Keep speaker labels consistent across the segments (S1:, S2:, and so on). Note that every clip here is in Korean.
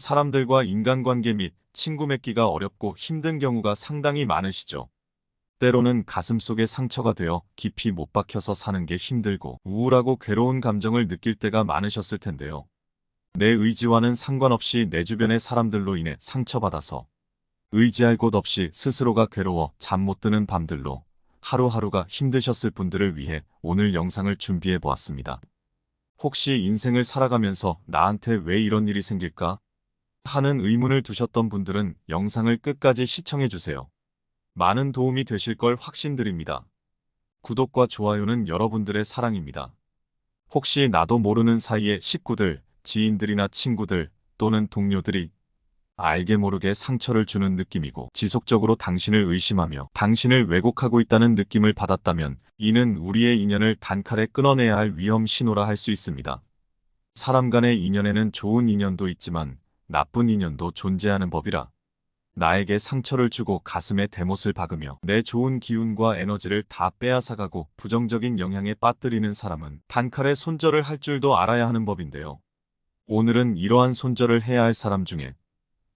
S1: 사람들과 인간관계 및 친구 맺기가 어렵고 힘든 경우가 상당히 많으시죠. 때로는 가슴속에 상처가 되어 깊이 못 박혀서 사는 게 힘들고 우울하고 괴로운 감정을 느낄 때가 많으셨을 텐데요. 내 의지와는 상관없이 내 주변의 사람들로 인해 상처받아서 의지할 곳 없이 스스로가 괴로워 잠 못 드는 밤들로 하루하루가 힘드셨을 분들을 위해 오늘 영상을 준비해 보았습니다. 혹시 인생을 살아가면서 나한테 왜 이런 일이 생길까 하는 의문을 두셨던 분들은 영상을 끝까지 시청해 주세요. 많은 도움이 되실 걸 확신드립니다. 구독과 좋아요는 여러분들의 사랑입니다. 혹시 나도 모르는 사이에 식구들, 지인들이나 친구들 또는 동료들이 알게 모르게 상처를 주는 느낌이고 지속적으로 당신을 의심하며 당신을 왜곡하고 있다는 느낌을 받았다면 이는 우리의 인연을 단칼에 끊어내야 할 위험 신호라 할 수 있습니다. 사람 간의 인연에는 좋은 인연도 있지만 나쁜 인연도 존재하는 법이라 나에게 상처를 주고 가슴에 대못을 박으며 내 좋은 기운과 에너지를 다 빼앗아가고 부정적인 영향에 빠뜨리는 사람은 단칼에 손절을 할 줄도 알아야 하는 법인데요. 오늘은 이러한 손절을 해야 할 사람 중에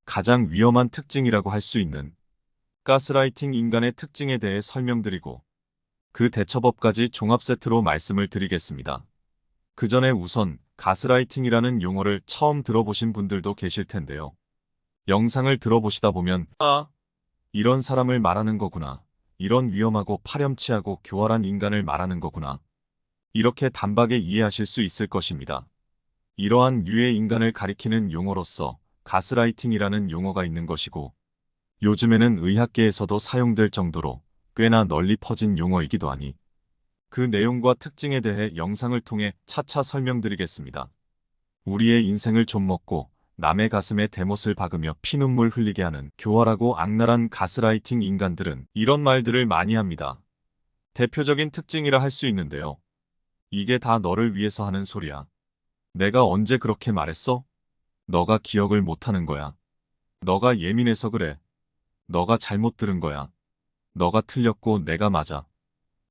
S1: 가장 위험한 특징이라고 할 수 있는 가스라이팅 인간의 특징에 대해 설명드리고 그 대처법까지 종합 세트로 말씀을 드리겠습니다. 그 전에 우선 가스라이팅이라는 용어를 처음 들어보신 분들도 계실 텐데요. 영상을 들어보시다 보면 이런 사람을 말하는 거구나. 이런 위험하고 파렴치하고 교활한 인간을 말하는 거구나. 이렇게 단박에 이해하실 수 있을 것입니다. 이러한 류의 인간을 가리키는 용어로서 가스라이팅이라는 용어가 있는 것이고 요즘에는 의학계에서도 사용될 정도로 꽤나 널리 퍼진 용어이기도 하니 그 내용과 특징에 대해 영상을 통해 차차 설명드리겠습니다. 우리의 인생을 좀먹고 남의 가슴에 대못을 박으며 피눈물 흘리게 하는 교활하고 악랄한 가스라이팅 인간들은 이런 말들을 많이 합니다. 대표적인 특징이라 할 수 있는데요. 이게 다 너를 위해서 하는 소리야. 내가 언제 그렇게 말했어? 너가 기억을 못하는 거야. 너가 예민해서 그래. 너가 잘못 들은 거야. 너가 틀렸고 내가 맞아.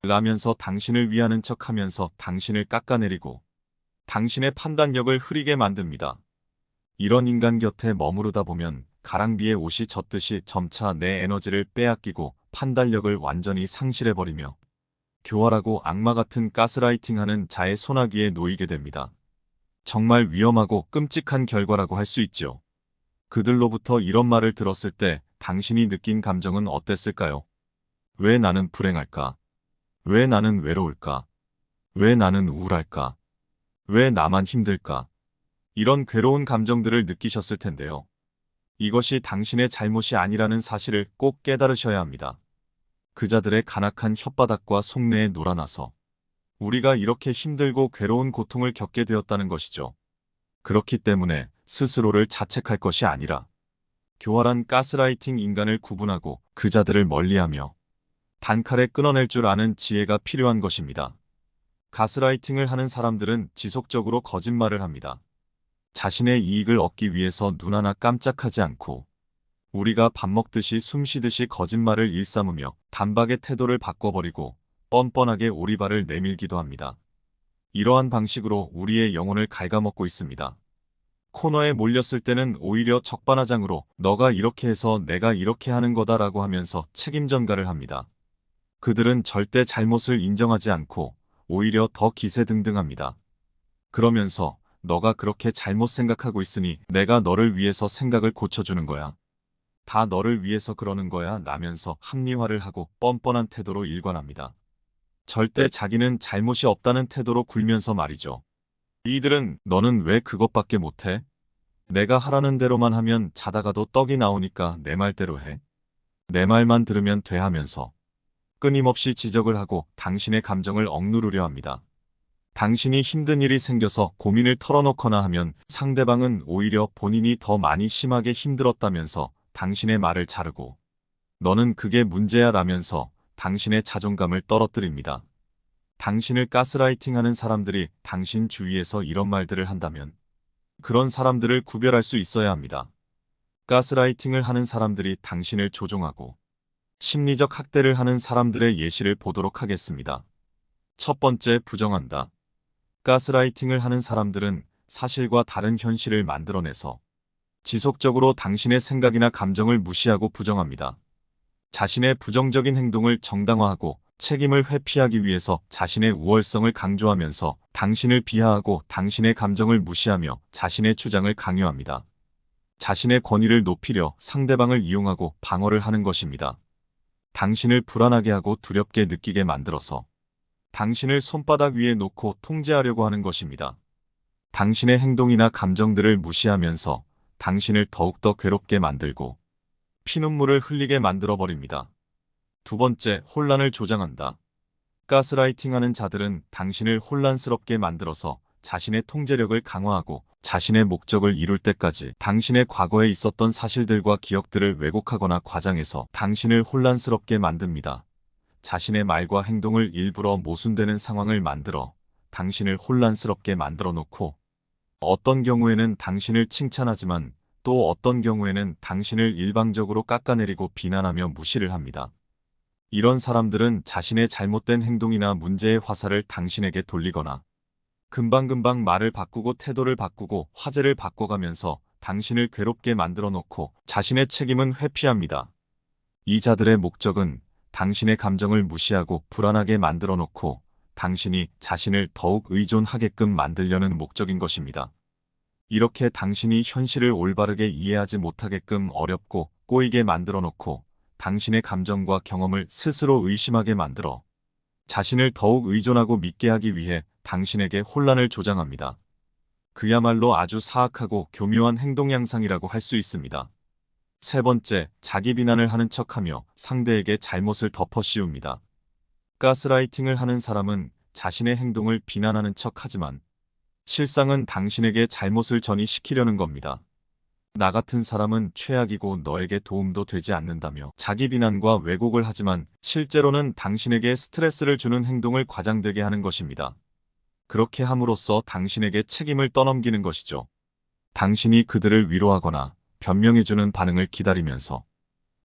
S1: 라면서 당신을 위하는 척하면서 당신을 깎아내리고 당신의 판단력을 흐리게 만듭니다. 이런 인간 곁에 머무르다 보면 가랑비에 옷이 젖듯이 점차 내 에너지를 빼앗기고 판단력을 완전히 상실해버리며 교활하고 악마 같은 가스라이팅하는 자의 소나기에 놓이게 됩니다. 정말 위험하고 끔찍한 결과라고 할 수 있죠. 그들로부터 이런 말을 들었을 때 당신이 느낀 감정은 어땠을까요? 왜 나는 불행할까? 왜 나는 외로울까? 왜 나는 우울할까? 왜 나만 힘들까? 이런 괴로운 감정들을 느끼셨을 텐데요. 이것이 당신의 잘못이 아니라는 사실을 꼭 깨달으셔야 합니다. 그자들의 간악한 혓바닥과 속내에 놀아나서 우리가 이렇게 힘들고 괴로운 고통을 겪게 되었다는 것이죠. 그렇기 때문에 스스로를 자책할 것이 아니라 교활한 가스라이팅 인간을 구분하고 그자들을 멀리하며 단칼에 끊어낼 줄 아는 지혜가 필요한 것입니다. 가스라이팅을 하는 사람들은 지속적으로 거짓말을 합니다. 자신의 이익을 얻기 위해서 눈 하나 깜짝하지 않고 우리가 밥 먹듯이 숨 쉬듯이 거짓말을 일삼으며 단박에 태도를 바꿔버리고 뻔뻔하게 오리발을 내밀기도 합니다. 이러한 방식으로 우리의 영혼을 갉아먹고 있습니다. 코너에 몰렸을 때는 오히려 적반하장으로 너가 이렇게 해서 내가 이렇게 하는 거다라고 하면서 책임 전가를 합니다. 그들은 절대 잘못을 인정하지 않고 오히려 더 기세등등합니다. 그러면서 너가 그렇게 잘못 생각하고 있으니 내가 너를 위해서 생각을 고쳐주는 거야. 다 너를 위해서 그러는 거야 라면서 합리화를 하고 뻔뻔한 태도로 일관합니다. 절대 자기는 잘못이 없다는 태도로 굴면서 말이죠. 이들은 너는 왜 그것밖에 못해? 내가 하라는 대로만 하면 자다가도 떡이 나오니까 내 말대로 해. 내 말만 들으면 돼 하면서 끊임없이 지적을 하고 당신의 감정을 억누르려 합니다. 당신이 힘든 일이 생겨서 고민을 털어놓거나 하면 상대방은 오히려 본인이 더 많이 심하게 힘들었다면서 당신의 말을 자르고 너는 그게 문제야 라면서 당신의 자존감을 떨어뜨립니다. 당신을 가스라이팅하는 사람들이 당신 주위에서 이런 말들을 한다면 그런 사람들을 구별할 수 있어야 합니다. 가스라이팅을 하는 사람들이 당신을 조종하고 심리적 학대를 하는 사람들의 예시를 보도록 하겠습니다. 첫 번째, 부정한다. 가스라이팅을 하는 사람들은 사실과 다른 현실을 만들어내서 지속적으로 당신의 생각이나 감정을 무시하고 부정합니다. 자신의 부정적인 행동을 정당화하고 책임을 회피하기 위해서 자신의 우월성을 강조하면서 당신을 비하하고 당신의 감정을 무시하며 자신의 주장을 강요합니다. 자신의 권위를 높이려 상대방을 이용하고 방어를 하는 것입니다. 당신을 불안하게 하고 두렵게 느끼게 만들어서 당신을 손바닥 위에 놓고 통제하려고 하는 것입니다. 당신의 행동이나 감정들을 무시하면서 당신을 더욱더 괴롭게 만들고 피눈물을 흘리게 만들어버립니다. 두 번째, 혼란을 조장한다. 가스라이팅하는 자들은 당신을 혼란스럽게 만들어서 자신의 통제력을 강화하고 자신의 목적을 이룰 때까지 당신의 과거에 있었던 사실들과 기억들을 왜곡하거나 과장해서 당신을 혼란스럽게 만듭니다. 자신의 말과 행동을 일부러 모순되는 상황을 만들어 당신을 혼란스럽게 만들어 놓고 어떤 경우에는 당신을 칭찬하지만 또 어떤 경우에는 당신을 일방적으로 깎아내리고 비난하며 무시를 합니다. 이런 사람들은 자신의 잘못된 행동이나 문제의 화살을 당신에게 돌리거나 금방금방 말을 바꾸고 태도를 바꾸고 화제를 바꿔가면서 당신을 괴롭게 만들어 놓고 자신의 책임은 회피합니다. 이 자들의 목적은 당신의 감정을 무시하고 불안하게 만들어 놓고 당신이 자신을 더욱 의존하게끔 만들려는 목적인 것입니다. 이렇게 당신이 현실을 올바르게 이해하지 못하게끔 어렵고 꼬이게 만들어 놓고 당신의 감정과 경험을 스스로 의심하게 만들어 자신을 더욱 의존하고 믿게 하기 위해 당신에게 혼란을 조장합니다. 그야말로 아주 사악하고 교묘한 행동 양상이라고 할 수 있습니다. 세 번째, 자기 비난을 하는 척하며 상대에게 잘못을 덮어 씌웁니다. 가스라이팅을 하는 사람은 자신의 행동을 비난하는 척하지만 실상은 당신에게 잘못을 전이시키려는 겁니다. 나 같은 사람은 최악이고 너에게 도움도 되지 않는다며 자기 비난과 왜곡을 하지만 실제로는 당신에게 스트레스를 주는 행동을 과장되게 하는 것입니다. 그렇게 함으로써 당신에게 책임을 떠넘기는 것이죠. 당신이 그들을 위로하거나 변명해주는 반응을 기다리면서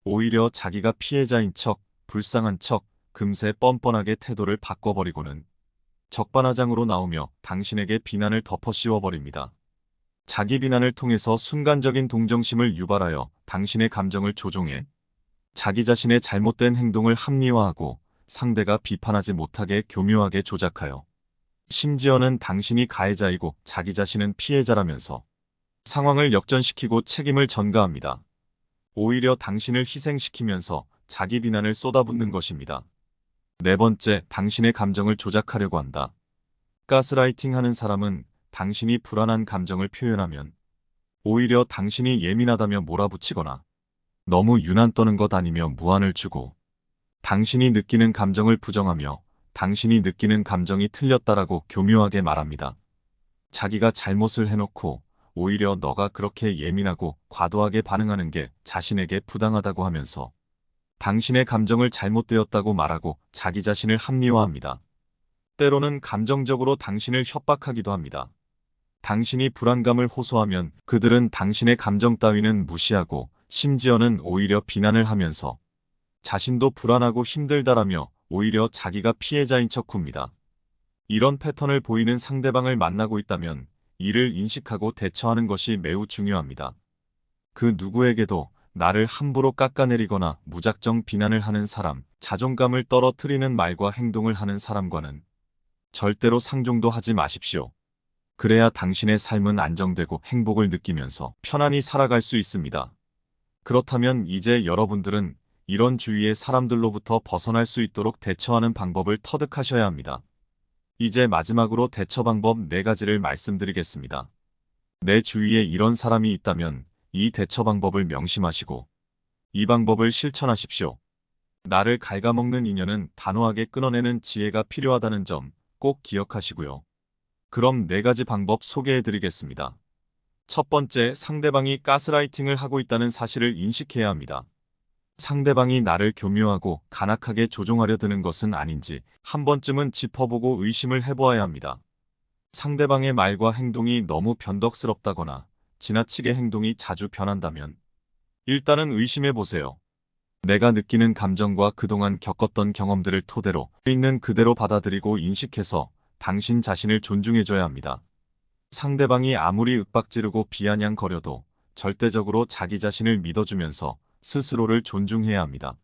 S1: 오히려 자기가 피해자인 척, 불쌍한 척, 금세 뻔뻔하게 태도를 바꿔버리고는 적반하장으로 나오며 당신에게 비난을 덮어 씌워버립니다. 자기 비난을 통해서 순간적인 동정심을 유발하여 당신의 감정을 조종해 자기 자신의 잘못된 행동을 합리화하고 상대가 비판하지 못하게 교묘하게 조작하여 심지어는 당신이 가해자이고 자기 자신은 피해자라면서 상황을 역전시키고 책임을 전가합니다. 오히려 당신을 희생시키면서 자기 비난을 쏟아붓는 것입니다. 네 번째, 당신의 감정을 조작하려고 한다. 가스라이팅 하는 사람은 당신이 불안한 감정을 표현하면 오히려 당신이 예민하다며 몰아붙이거나 너무 유난 떠는 것 아니며 무안을 주고 당신이 느끼는 감정을 부정하며 당신이 느끼는 감정이 틀렸다라고 교묘하게 말합니다. 자기가 잘못을 해놓고 오히려 너가 그렇게 예민하고 과도하게 반응하는 게 자신에게 부당하다고 하면서 당신의 감정을 잘못되었다고 말하고 자기 자신을 합리화합니다. 때로는 감정적으로 당신을 협박하기도 합니다. 당신이 불안감을 호소하면 그들은 당신의 감정 따위는 무시하고 심지어는 오히려 비난을 하면서 자신도 불안하고 힘들다라며 오히려 자기가 피해자인 척 굽니다. 이런 패턴을 보이는 상대방을 만나고 있다면 이를 인식하고 대처하는 것이 매우 중요합니다. 그 누구에게도 나를 함부로 깎아내리거나 무작정 비난을 하는 사람, 자존감을 떨어뜨리는 말과 행동을 하는 사람과는 절대로 상종도 하지 마십시오. 그래야 당신의 삶은 안정되고 행복을 느끼면서 편안히 살아갈 수 있습니다. 그렇다면 이제 여러분들은 이런 주위의 사람들로부터 벗어날 수 있도록 대처하는 방법을 터득하셔야 합니다. 이제 마지막으로 대처 방법 4가지를 말씀드리겠습니다. 내 주위에 이런 사람이 있다면 이 대처 방법을 명심하시고 이 방법을 실천하십시오. 나를 갉아먹는 인연은 단호하게 끊어내는 지혜가 필요하다는 점 꼭 기억하시고요. 그럼 4가지 방법 소개해드리겠습니다. 첫 번째, 상대방이 가스라이팅을 하고 있다는 사실을 인식해야 합니다. 상대방이 나를 교묘하고 간악하게 조종하려 드는 것은 아닌지 한 번쯤은 짚어보고 의심을 해보아야 합니다. 상대방의 말과 행동이 너무 변덕스럽다거나 지나치게 행동이 자주 변한다면 일단은 의심해보세요. 내가 느끼는 감정과 그동안 겪었던 경험들을 토대로 있는 그대로 받아들이고 인식해서 당신 자신을 존중해줘야 합니다. 상대방이 아무리 윽박지르고 비아냥거려도 절대적으로 자기 자신을 믿어주면서 스스로를 존중해야 합니다.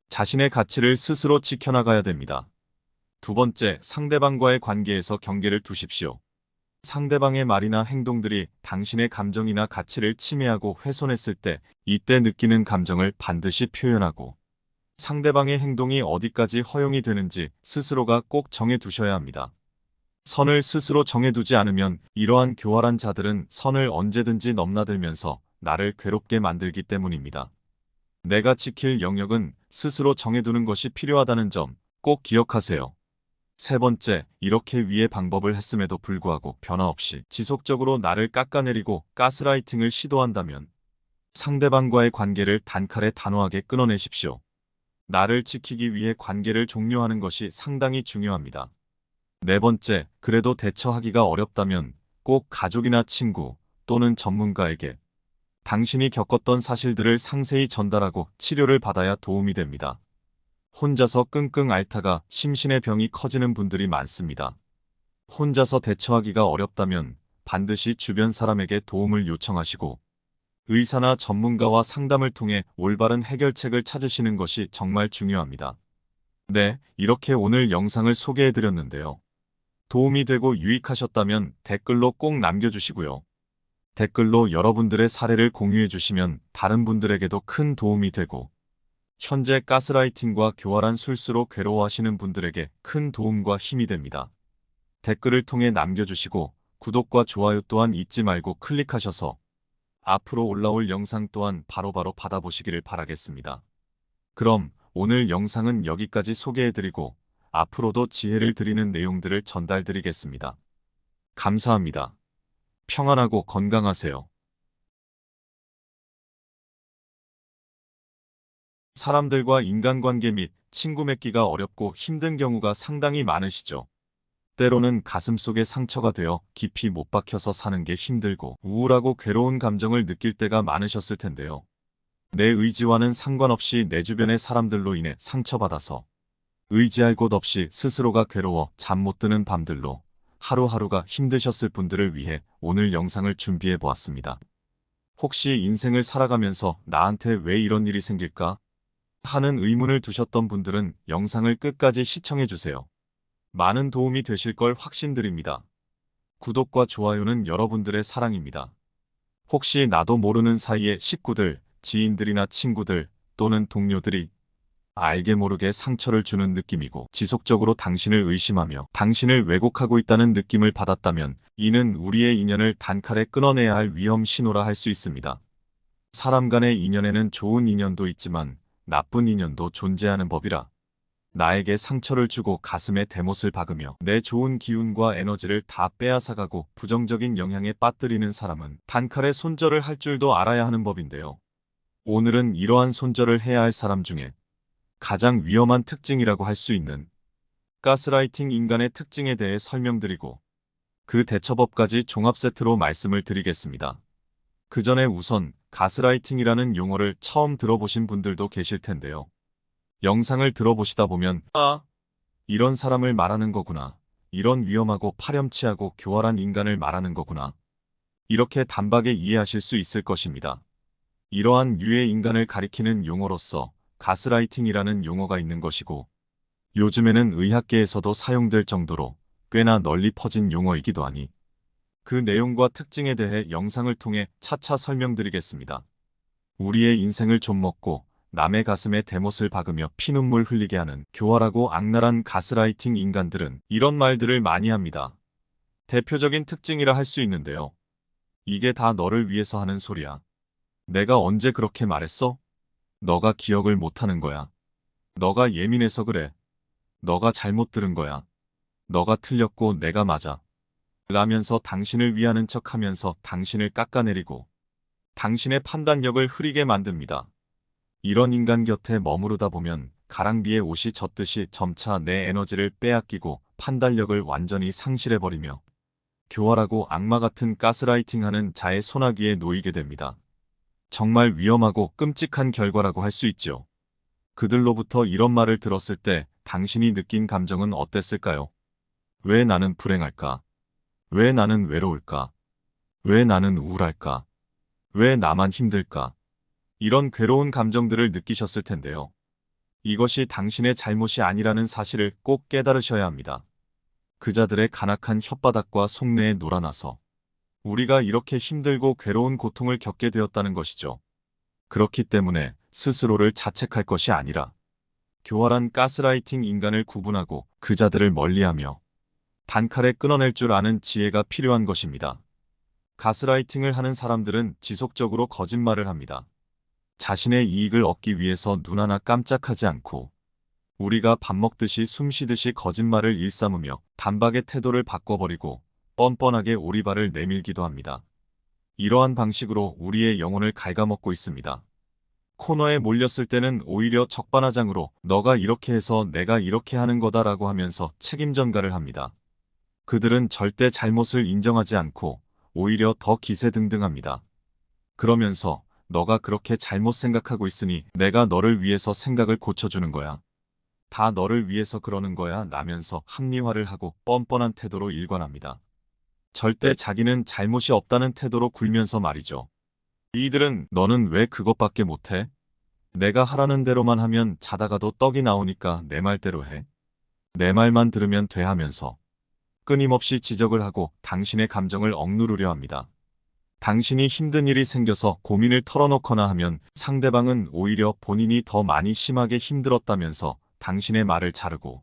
S1: 자신의 가치를 스스로 지켜나가야 됩니다. 두 번째, 상대방과의 관계에서 경계를 두십시오. 상대방의 말이나 행동들이 당신의 감정이나 가치를 침해하고 훼손했을 때, 이때 느끼는 감정을 반드시 표현하고, 상대방의 행동이 어디까지 허용이 되는지 스스로가 꼭 정해두셔야 합니다. 선을 스스로 정해두지 않으면 이러한 교활한 자들은 선을 언제든지 넘나들면서 나를 괴롭게 만들기 때문입니다. 내가 지킬 영역은 스스로 정해두는 것이 필요하다는 점 꼭 기억하세요. 세 번째, 이렇게 위의 방법을 했음에도 불구하고 변화 없이 지속적으로 나를 깎아내리고 가스라이팅을 시도한다면 상대방과의 관계를 단칼에 단호하게 끊어내십시오. 나를 지키기 위해 관계를 종료하는 것이 상당히 중요합니다. 네 번째, 그래도 대처하기가 어렵다면 꼭 가족이나 친구 또는 전문가에게 당신이 겪었던 사실들을 상세히 전달하고 치료를 받아야 도움이 됩니다. 혼자서 끙끙 앓다가 심신의 병이 커지는 분들이 많습니다. 혼자서 대처하기가 어렵다면 반드시 주변 사람에게 도움을 요청하시고 의사나 전문가와 상담을 통해 올바른 해결책을 찾으시는 것이 정말 중요합니다. 네, 이렇게 오늘 영상을 소개해드렸는데요. 도움이 되고 유익하셨다면 댓글로 꼭 남겨주시고요. 댓글로 여러분들의 사례를 공유해주시면 다른 분들에게도 큰 도움이 되고 현재 가스라이팅과 교활한 술수로 괴로워하시는 분들에게 큰 도움과 힘이 됩니다. 댓글을 통해 남겨주시고 구독과 좋아요 또한 잊지 말고 클릭하셔서 앞으로 올라올 영상 또한 바로바로 받아보시기를 바라겠습니다. 그럼 오늘 영상은 여기까지 소개해드리고 앞으로도 지혜를 드리는 내용들을 전달드리겠습니다. 감사합니다. 평안하고 건강하세요. 사람들과 인간관계 및 친구 맺기가 어렵고 힘든 경우가 상당히 많으시죠. 때로는 가슴속에 상처가 되어 깊이 못 박혀서 사는 게 힘들고 우울하고 괴로운 감정을 느낄 때가 많으셨을 텐데요. 내 의지와는 상관없이 내 주변의 사람들로 인해 상처받아서 의지할 곳 없이 스스로가 괴로워 잠 못 드는 밤들로 하루하루가 힘드셨을 분들을 위해 오늘 영상을 준비해 보았습니다. 혹시 인생을 살아가면서 나한테 왜 이런 일이 생길까? 하는 의문을 두셨던 분들은 영상을 끝까지 시청해주세요. 많은 도움이 되실 걸 확신드립니다. 구독과 좋아요는 여러분들의 사랑입니다. 혹시 나도 모르는 사이에 식구들, 지인들이나 친구들 또는 동료들이 알게 모르게 상처를 주는 느낌이고 지속적으로 당신을 의심하며 당신을 왜곡하고 있다는 느낌을 받았다면 이는 우리의 인연을 단칼에 끊어내야 할 위험 신호라 할 수 있습니다. 사람 간의 인연에는 좋은 인연도 있지만 나쁜 인연도 존재하는 법이라 나에게 상처를 주고 가슴에 대못을 박으며 내 좋은 기운과 에너지를 다 빼앗아가고 부정적인 영향에 빠뜨리는 사람은 단칼에 손절을 할 줄도 알아야 하는 법인데요. 오늘은 이러한 손절을 해야 할 사람 중에 가장 위험한 특징이라고 할 수 있는 가스라이팅 인간의 특징에 대해 설명드리고 그 대처법까지 종합 세트로 말씀을 드리겠습니다. 그 전에 우선 가스라이팅이라는 용어를 처음 들어보신 분들도 계실 텐데요. 영상을 들어보시다 보면 이런 사람을 말하는 거구나. 이런 위험하고 파렴치하고 교활한 인간을 말하는 거구나. 이렇게 단박에 이해하실 수 있을 것입니다. 이러한 류의 인간을 가리키는 용어로서 가스라이팅이라는 용어가 있는 것이고 요즘에는 의학계에서도 사용될 정도로 꽤나 널리 퍼진 용어이기도 하니 그 내용과 특징에 대해 영상을 통해 차차 설명드리겠습니다. 우리의 인생을 좀먹고 남의 가슴에 대못을 박으며 피눈물 흘리게 하는 교활하고 악랄한 가스라이팅 인간들은 이런 말들을 많이 합니다. 대표적인 특징이라 할 수 있는데요. 이게 다 너를 위해서 하는 소리야. 내가 언제 그렇게 말했어? 너가 기억을 못하는 거야. 너가 예민해서 그래. 너가 잘못 들은 거야. 너가 틀렸고 내가 맞아. 라면서 당신을 위하는 척하면서 당신을 깎아내리고 당신의 판단력을 흐리게 만듭니다. 이런 인간 곁에 머무르다 보면 가랑비에 옷이 젖듯이 점차 내 에너지를 빼앗기고 판단력을 완전히 상실해버리며 교활하고 악마 같은 가스라이팅하는 자의 소나기에 놓이게 됩니다. 정말 위험하고 끔찍한 결과라고 할 수 있죠. 그들로부터 이런 말을 들었을 때 당신이 느낀 감정은 어땠을까요? 왜 나는 불행할까? 왜 나는 외로울까? 왜 나는 우울할까? 왜 나만 힘들까? 이런 괴로운 감정들을 느끼셨을 텐데요. 이것이 당신의 잘못이 아니라는 사실을 꼭 깨달으셔야 합니다. 그자들의 간악한 혓바닥과 속내에 놀아나서 우리가 이렇게 힘들고 괴로운 고통을 겪게 되었다는 것이죠. 그렇기 때문에 스스로를 자책할 것이 아니라 교활한 가스라이팅 인간을 구분하고 그자들을 멀리하며 단칼에 끊어낼 줄 아는 지혜가 필요한 것입니다. 가스라이팅을 하는 사람들은 지속적으로 거짓말을 합니다. 자신의 이익을 얻기 위해서 눈 하나 깜짝하지 않고 우리가 밥 먹듯이 숨 쉬듯이 거짓말을 일삼으며 단박에 태도를 바꿔버리고 뻔뻔하게 오리발을 내밀기도 합니다. 이러한 방식으로 우리의 영혼을 갉아먹고 있습니다. 코너에 몰렸을 때는 오히려 적반하장으로 너가 이렇게 해서 내가 이렇게 하는 거다라고 하면서 책임 전가를 합니다. 그들은 절대 잘못을 인정하지 않고 오히려 더 기세등등합니다. 그러면서 너가 그렇게 잘못 생각하고 있으니 내가 너를 위해서 생각을 고쳐주는 거야. 다 너를 위해서 그러는 거야 라면서 합리화를 하고 뻔뻔한 태도로 일관합니다. 절대 자기는 잘못이 없다는 태도로 굴면서 말이죠. 이들은 너는 왜 그것밖에 못해? 내가 하라는 대로만 하면 자다가도 떡이 나오니까 내 말대로 해. 내 말만 들으면 돼 하면서 끊임없이 지적을 하고 당신의 감정을 억누르려 합니다. 당신이 힘든 일이 생겨서 고민을 털어놓거나 하면 상대방은 오히려 본인이 더 많이 심하게 힘들었다면서 당신의 말을 자르고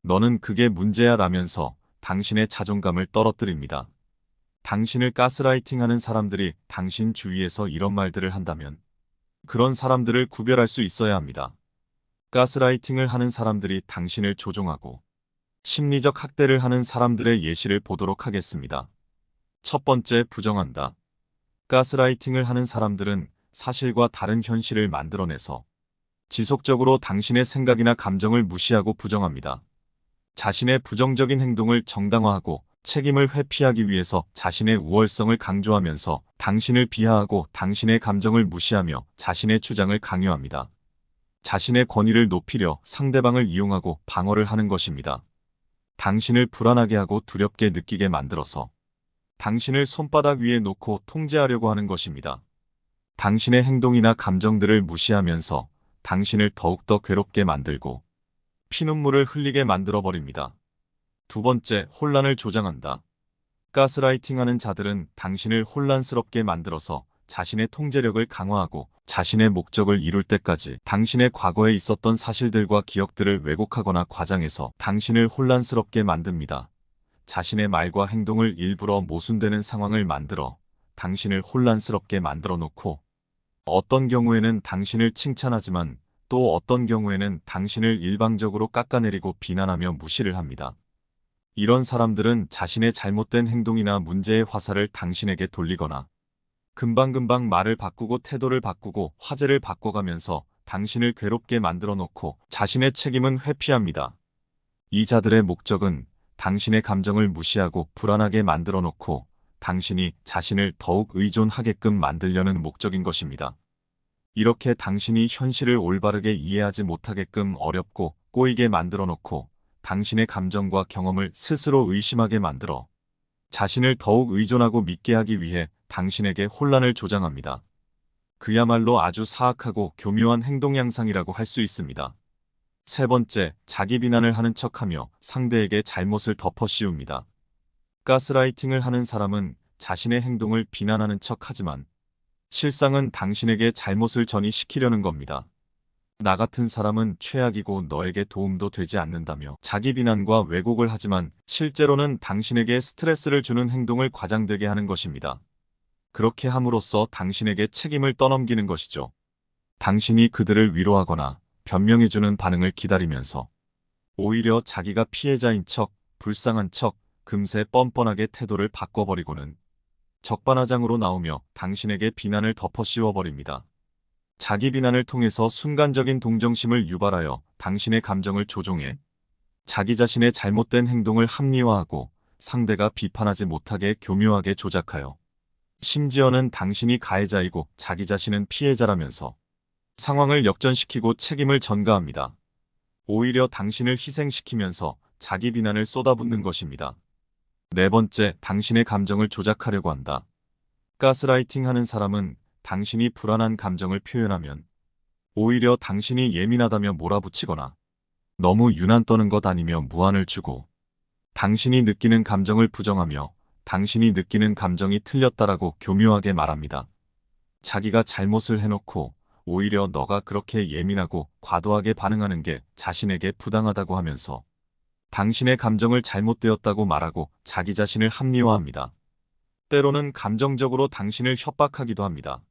S1: 너는 그게 문제야 라면서 당신의 자존감을 떨어뜨립니다. 당신을 가스라이팅하는 사람들이 당신 주위에서 이런 말들을 한다면 그런 사람들을 구별할 수 있어야 합니다. 가스라이팅을 하는 사람들이 당신을 조종하고 심리적 학대를 하는 사람들의 예시를 보도록 하겠습니다. 첫 번째, 부정한다. 가스라이팅을 하는 사람들은 사실과 다른 현실을 만들어내서 지속적으로 당신의 생각이나 감정을 무시하고 부정합니다. 자신의 부정적인 행동을 정당화하고 책임을 회피하기 위해서 자신의 우월성을 강조하면서 당신을 비하하고 당신의 감정을 무시하며 자신의 주장을 강요합니다. 자신의 권위를 높이려 상대방을 이용하고 방어를 하는 것입니다. 당신을 불안하게 하고 두렵게 느끼게 만들어서 당신을 손바닥 위에 놓고 통제하려고 하는 것입니다. 당신의 행동이나 감정들을 무시하면서 당신을 더욱더 괴롭게 만들고 피눈물을 흘리게 만들어버립니다. 두 번째, 혼란을 조장한다. 가스라이팅하는 자들은 당신을 혼란스럽게 만들어서 자신의 통제력을 강화하고 자신의 목적을 이룰 때까지 당신의 과거에 있었던 사실들과 기억들을 왜곡하거나 과장해서 당신을 혼란스럽게 만듭니다. 자신의 말과 행동을 일부러 모순되는 상황을 만들어 당신을 혼란스럽게 만들어 놓고 어떤 경우에는 당신을 칭찬하지만 또 어떤 경우에는 당신을 일방적으로 깎아내리고 비난하며 무시를 합니다. 이런 사람들은 자신의 잘못된 행동이나 문제의 화살을 당신에게 돌리거나 금방금방 말을 바꾸고 태도를 바꾸고 화제를 바꿔가면서 당신을 괴롭게 만들어 놓고 자신의 책임은 회피합니다. 이 자들의 목적은 당신의 감정을 무시하고 불안하게 만들어 놓고 당신이 자신을 더욱 의존하게끔 만들려는 목적인 것입니다. 이렇게 당신이 현실을 올바르게 이해하지 못하게끔 어렵고 꼬이게 만들어 놓고 당신의 감정과 경험을 스스로 의심하게 만들어 자신을 더욱 의존하고 믿게 하기 위해 당신에게 혼란을 조장합니다. 그야말로 아주 사악하고 교묘한 행동 양상이라고 할 수 있습니다. 세 번째, 자기 비난을 하는 척하며 상대에게 잘못을 덮어 씌웁니다. 가스라이팅을 하는 사람은 자신의 행동을 비난하는 척하지만 실상은 당신에게 잘못을 전이시키려는 겁니다. 나 같은 사람은 최악이고 너에게 도움도 되지 않는다며 자기 비난과 왜곡을 하지만 실제로는 당신에게 스트레스를 주는 행동을 과장되게 하는 것입니다. 그렇게 함으로써 당신에게 책임을 떠넘기는 것이죠. 당신이 그들을 위로하거나 변명해주는 반응을 기다리면서 오히려 자기가 피해자인 척, 불쌍한 척, 금세 뻔뻔하게 태도를 바꿔버리고는 적반하장으로 나오며 당신에게 비난을 덮어 씌워버립니다. 자기 비난을 통해서 순간적인 동정심을 유발하여 당신의 감정을 조종해 자기 자신의 잘못된 행동을 합리화하고 상대가 비판하지 못하게 교묘하게 조작하여 심지어는 당신이 가해자이고 자기 자신은 피해자라면서 상황을 역전시키고 책임을 전가합니다. 오히려 당신을 희생시키면서 자기 비난을 쏟아붓는 것입니다. 네 번째, 당신의 감정을 조작하려고 한다. 가스라이팅 하는 사람은 당신이 불안한 감정을 표현하면 오히려 당신이 예민하다며 몰아붙이거나 너무 유난 떠는 것 아니며 무안을 주고 당신이 느끼는 감정을 부정하며 당신이 느끼는 감정이 틀렸다라고 교묘하게 말합니다. 자기가 잘못을 해놓고 오히려 너가 그렇게 예민하고 과도하게 반응하는 게 자신에게 부당하다고 하면서 당신의 감정을 잘못되었다고 말하고 자기 자신을 합리화합니다. 때로는 감정적으로 당신을 협박하기도 합니다.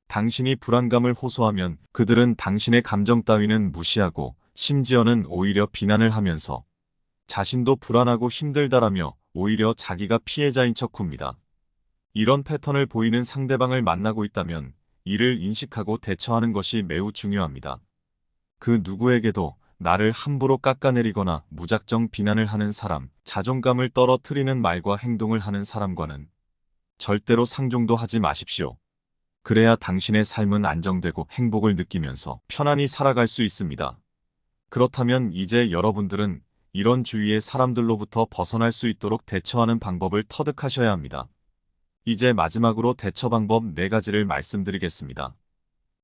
S1: 당신이 불안감을 호소하면 그들은 당신의 감정 따위는 무시하고 심지어는 오히려 비난을 하면서 자신도 불안하고 힘들다라며 오히려 자기가 피해자인 척 굽니다. 이런 패턴을 보이는 상대방을 만나고 있다면 이를 인식하고 대처하는 것이 매우 중요합니다. 그 누구에게도 나를 함부로 깎아내리거나 무작정 비난을 하는 사람, 자존감을 떨어뜨리는 말과 행동을 하는 사람과는 절대로 상종도 하지 마십시오. 그래야 당신의 삶은 안정되고 행복을 느끼면서 편안히 살아갈 수 있습니다. 그렇다면 이제 여러분들은 이런 주위의 사람들로부터 벗어날 수 있도록 대처하는 방법을 터득하셔야 합니다. 이제 마지막으로 대처 방법 4가지를 말씀드리겠습니다.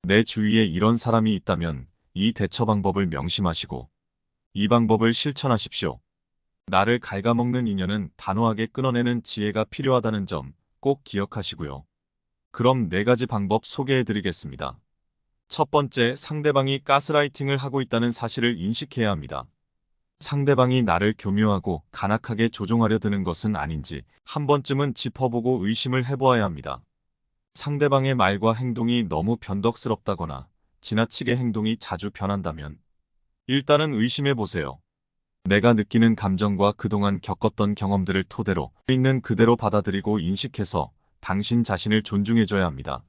S1: 내 주위에 이런 사람이 있다면 이 대처 방법을 명심하시고 이 방법을 실천하십시오. 나를 갉아먹는 인연은 단호하게 끊어내는 지혜가 필요하다는 점 꼭 기억하시고요. 그럼 4가지 방법 소개해드리겠습니다. 첫 번째, 상대방이 가스라이팅을 하고 있다는 사실을 인식해야 합니다. 상대방이 나를 교묘하고 간악하게 조종하려 드는 것은 아닌지 한 번쯤은 짚어보고 의심을 해보아야 합니다. 상대방의 말과 행동이 너무 변덕스럽다거나 지나치게 행동이 자주 변한다면 일단은 의심해보세요. 내가 느끼는 감정과 그동안 겪었던 경험들을 토대로 있는 그대로 받아들이고 인식해서 당신 자신을 존중해줘야 합니다.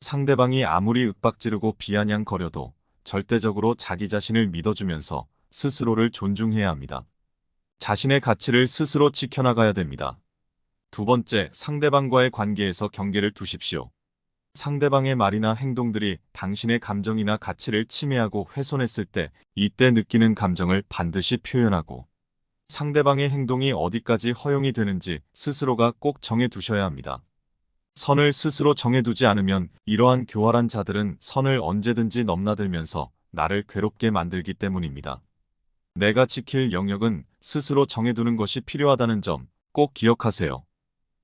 S1: 상대방이 아무리 윽박지르고 비아냥거려도 절대적으로 자기 자신을 믿어주면서 스스로를 존중해야 합니다. 자신의 가치를 스스로 지켜나가야 됩니다. 두 번째, 상대방과의 관계에서 경계를 두십시오. 상대방의 말이나 행동들이 당신의 감정이나 가치를 침해하고 훼손했을 때 이때 느끼는 감정을 반드시 표현하고 상대방의 행동이 어디까지 허용이 되는지 스스로가 꼭 정해두셔야 합니다. 선을 스스로 정해두지 않으면 이러한 교활한 자들은 선을 언제든지 넘나들면서 나를 괴롭게 만들기 때문입니다. 내가 지킬 영역은 스스로 정해두는 것이 필요하다는 점 꼭 기억하세요.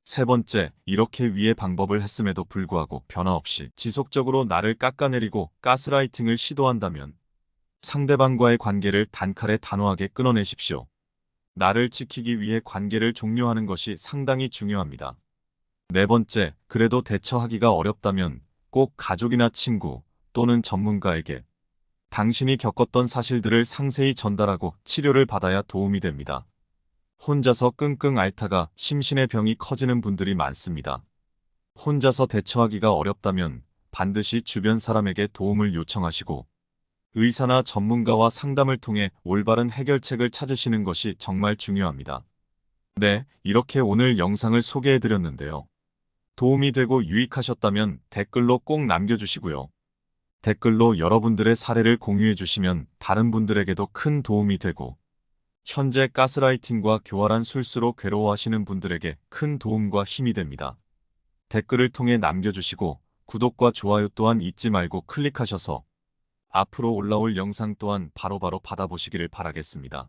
S1: 세 번째, 이렇게 위의 방법을 했음에도 불구하고 변화 없이 지속적으로 나를 깎아내리고 가스라이팅을 시도한다면 상대방과의 관계를 단칼에 단호하게 끊어내십시오. 나를 지키기 위해 관계를 종료하는 것이 상당히 중요합니다. 네 번째, 그래도 대처하기가 어렵다면 꼭 가족이나 친구 또는 전문가에게 당신이 겪었던 사실들을 상세히 전달하고 치료를 받아야 도움이 됩니다. 혼자서 끙끙 앓다가 심신의 병이 커지는 분들이 많습니다. 혼자서 대처하기가 어렵다면 반드시 주변 사람에게 도움을 요청하시고 의사나 전문가와 상담을 통해 올바른 해결책을 찾으시는 것이 정말 중요합니다. 네, 이렇게 오늘 영상을 소개해드렸는데요. 도움이 되고 유익하셨다면 댓글로 꼭 남겨주시고요. 댓글로 여러분들의 사례를 공유해주시면 다른 분들에게도 큰 도움이 되고 현재 가스라이팅과 교활한 술수로 괴로워하시는 분들에게 큰 도움과 힘이 됩니다. 댓글을 통해 남겨주시고 구독과 좋아요 또한 잊지 말고 클릭하셔서 앞으로 올라올 영상 또한 바로바로 받아보시기를 바라겠습니다.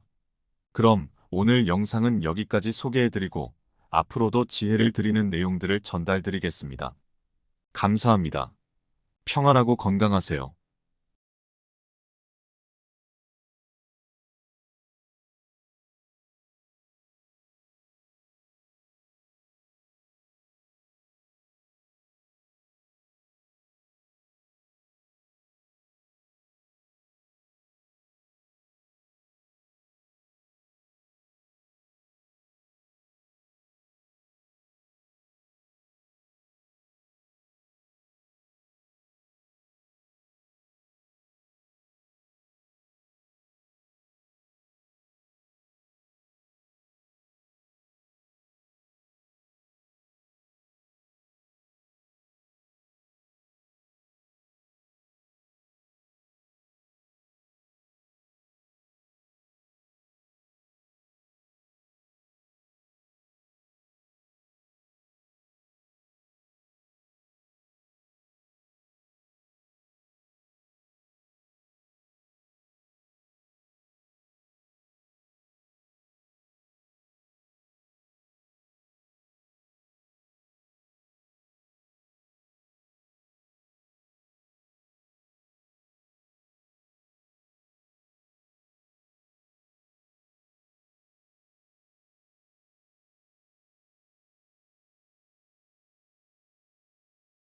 S1: 그럼 오늘 영상은 여기까지 소개해드리고 앞으로도 지혜를 드리는 내용들을 전달드리겠습니다. 감사합니다. 평안하고 건강하세요.